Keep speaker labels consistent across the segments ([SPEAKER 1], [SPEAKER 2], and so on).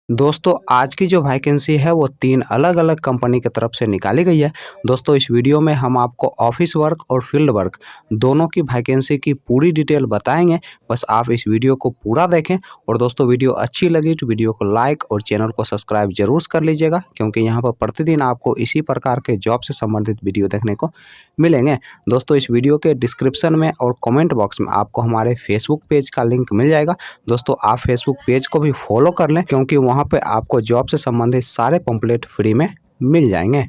[SPEAKER 1] दोस्तों आज की जो वैकेंसी है वो 3 अलग-अलग कंपनी की तरफ से निकाली गई है। दोस्तों इस वीडियो में हम आपको ऑफिस वर्क और फील्ड वर्क दोनों की वैकेंसी की पूरी डिटेल बताएँगे। बस आप इस वीडियो को पूरा देखें और दोस्तों वीडियो अच्छी लगी तो वीडियो को लाइक और चैनल को सब्सक्राइब ज़रूर कर लीजिएगा, क्योंकि यहाँ पर प्रतिदिन आपको इसी प्रकार के जॉब से संबंधित वीडियो देखने को मिलेंगे। दोस्तों इस वीडियो के डिस्क्रिप्शन में और कमेंट बॉक्स में आपको हमारे फेसबुक पेज का लिंक मिल जाएगा। दोस्तों आप फेसबुक पेज को भी फॉलो कर लें, क्योंकि वहाँ पे आपको जॉब से संबंधित सारे पंपलेट फ्री में मिल जाएंगे।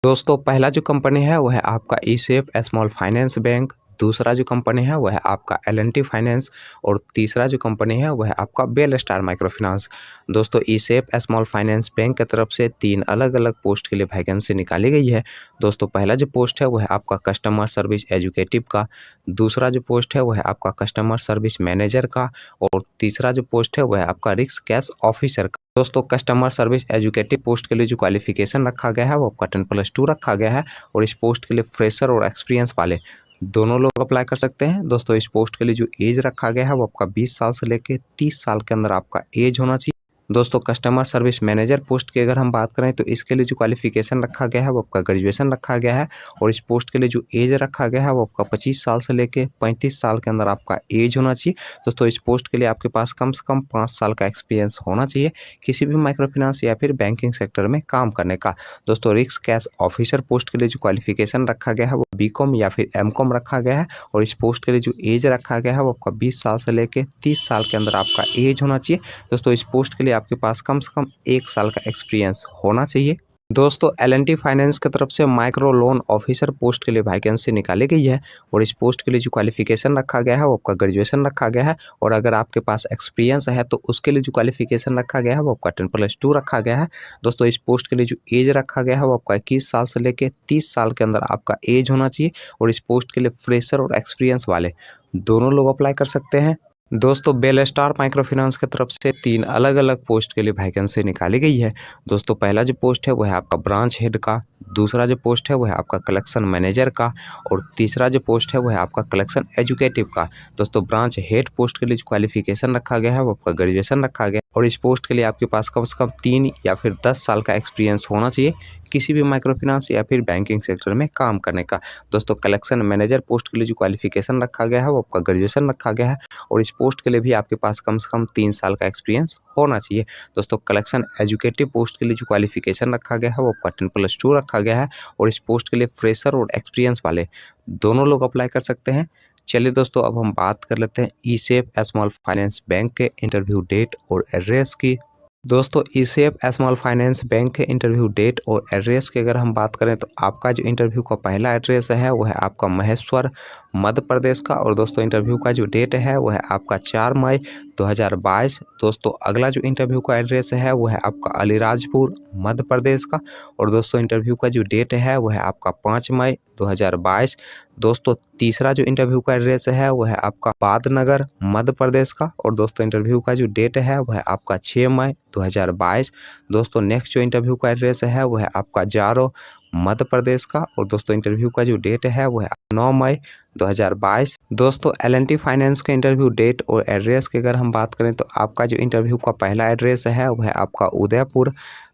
[SPEAKER 1] दोस्तों पहला जो कंपनी है वो है आपका ई-सेफ स्मॉल फाइनेंस बैंक, दूसरा जो कंपनी है वो है आपका एल&टी फाइनेंस और तीसरा जो कंपनी है वो है आपका बेल स्टार माइक्रो फाइनेंस। दोस्तों ई-सेफ स्मॉल फाइनेंस बैंक की तरफ से 3 अलग-अलग पोस्ट के लिए वैकेंसी निकाली गई है। दोस्तों पहला जो पोस्ट है वो है आपका कस्टमर सर्विस एजुकेटिव का, दूसरा जो पोस्ट है वो है आपका कस्टमर सर्विस मैनेजर का और तीसरा जो पोस्ट है वो है आपका रिस्क कैश ऑफिसर का। दोस्तों कस्टमर सर्विस एजुकेटिव पोस्ट के लिए जो क्वालिफिकेशन रखा गया है वो आपका 10+2 रखा गया है और इस पोस्ट के लिए फ्रेशर और एक्सपीरियंस वाले दोनों लोग अप्लाई कर सकते हैं। दोस्तों इस पोस्ट के लिए जो एज रखा गया है वो आपका 20 साल से लेकर 30 साल के अंदर आपका एज होना चाहिए। दोस्तों कस्टमर सर्विस मैनेजर पोस्ट की अगर हम बात करें तो इसके लिए जो क्वालिफिकेशन रखा गया है वो आपका ग्रेजुएशन रखा गया है और इस पोस्ट के लिए जो एज रखा गया है वो आपका 25 साल से लेके 35 साल के अंदर आपका एज होना चाहिए। दोस्तों इस पोस्ट के लिए आपके पास कम से कम 5 साल का एक्सपीरियंस होना चाहिए किसी भी माइक्रो फाइनेंस या फिर बैंकिंग सेक्टर में काम करने का। दोस्तों रिस्क कैश ऑफिसर पोस्ट के लिए जो क्वालिफिकेशन रखा गया है वो बीकॉम या फिर एमकॉम रखा गया है और इस पोस्ट के लिए जो एज रखा गया है वो आपका 20 साल से लेके 30 साल के अंदर आपका एज होना चाहिए। दोस्तों इस पोस्ट के लिए आपके पास कम से कम 1 साल का एक्सपीरियंस होना चाहिए। दोस्तों एल&टी फाइनेंस की तरफ से माइक्रो लोन ऑफिसर पोस्ट के लिए वैकेंसी निकाली गई है और इस पोस्ट के लिए जो क्वालिफिकेशन रखा गया है वो आपका ग्रेजुएशन रखा गया है और अगर आपके पास एक्सपीरियंस है तो उसके लिए जो क्वालिफिकेशन रखा गया है वो आपका 10+2 रखा गया है। दोस्तों इस पोस्ट के लिए जो एज रखा गया है वो आपका 21 साल से लेकर 30 साल के अंदर आपका एज होना चाहिए और इस पोस्ट के लिए फ्रेशर और एक्सपीरियंस वाले दोनों लोग अप्लाई कर सकते हैं। दोस्तों बेल स्टार माइक्रो फाइनेंस की तरफ से 3 अलग-अलग पोस्ट के लिए वैकेंसी निकाली गई है। दोस्तों पहला जो पोस्ट है वो है आपका ब्रांच हेड का, दूसरा जो पोस्ट है वो है आपका कलेक्शन मैनेजर का और तीसरा जो पोस्ट है वो है आपका कलेक्शन एजुकेटिव का। दोस्तों ब्रांच हेड पोस्ट के लिए जो क्वालिफिकेशन रखा गया है वो आपका ग्रेजुएशन रखा गया और इस पोस्ट के लिए आपके पास कम से कम 3 या फिर 10 साल का एक्सपीरियंस होना चाहिए किसी भी माइक्रो फाइनेंस या फिर बैंकिंग सेक्टर में काम करने का। दोस्तों कलेक्शन मैनेजर पोस्ट के लिए जो क्वालिफिकेशन रखा गया है वो आपका ग्रेजुएशन रखा गया है और इस पोस्ट के लिए भी आपके पास कम से कम 3 साल का एक्सपीरियंस होना चाहिए। दोस्तों कलेक्शन एजुकेटिव पोस्ट के लिए जो क्वालिफिकेशन रखा गया है वो आपका 10+2 रखा गया है और इस पोस्ट के लिए फ्रेशर और एक्सपीरियंस वाले दोनों लोग अप्लाई कर सकते हैं। चलिए दोस्तों अब हम बात कर लेते हैं ई-सेफ स्मॉल फाइनेंस बैंक के इंटरव्यू डेट और एड्रेस की। दोस्तों ई-सेफ स्मॉल फाइनेंस बैंक के इंटरव्यू डेट और एड्रेस की अगर हम बात करें तो आपका जो इंटरव्यू का पहला एड्रेस है वो है आपका महेश्वर मध्य प्रदेश का और दोस्तों इंटरव्यू का जो डेट है वो है आपका 4 मई 2022। दोस्तों अगला जो इंटरव्यू का एड्रेस है वो है आपका अलीराजपुर मध्य प्रदेश का और दोस्तों इंटरव्यू का जो डेट है वो है आपका 5 मई 2022। दोस्तों तीसरा जो इंटरव्यू का एड्रेस है वो है आपका बादनगर मध्य प्रदेश का और दोस्तों इंटरव्यू का जो डेट है वो है आपका 6 मई 2022। दोस्तों नेक्स्ट जो इंटरव्यू का एड्रेस है वो है आपका जारो मध्य प्रदेश का और दोस्तों इंटरव्यू का जो डेट है वो है 9 मई 2022। दोस्तों एल&टी फाइनेंस के इंटरव्यू डेट और एड्रेस की अगर हम बात करें तो आपका जो इंटरव्यू का पहला एड्रेस है वो है आपका उदयपुर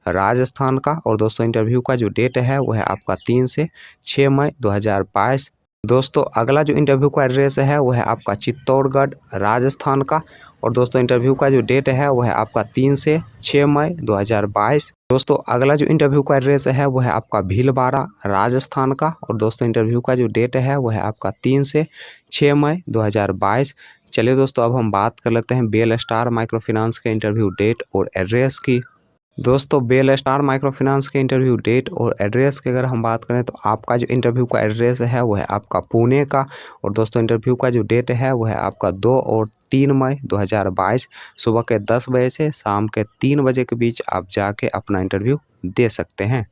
[SPEAKER 1] राजस्थान का और दोस्तों इंटरव्यू का जो डेट है वो है आपका 3 से 6 मई 2022। दोस्तों अगला जो इंटरव्यू का एड्रेस है वो है आपका चित्तौड़गढ़ राजस्थान का और दोस्तों इंटरव्यू का जो डेट है वो है आपका 3 से 6 मई 2022। दोस्तों अगला जो इंटरव्यू का एड्रेस है वो है आपका भीलवाड़ा राजस्थान का और दोस्तों इंटरव्यू का जो डेट है वो है आपका 3 से 6 मई 2022। चलिए दोस्तों अब हम बात कर लेते हैं बेल स्टार माइक्रो फाइनेंस के इंटरव्यू डेट और एड्रेस की। दोस्तों बेल स्टार माइक्रो फाइनेंस के इंटरव्यू डेट और एड्रेस की अगर हम बात करें तो आपका जो इंटरव्यू का एड्रेस है वो है आपका पुणे का और दोस्तों इंटरव्यू का जो डेट है वो है आपका 2 और 3 मई 2022। सुबह के 10 बजे से शाम के 3 बजे के बीच आप जाके अपना इंटरव्यू दे सकते हैं।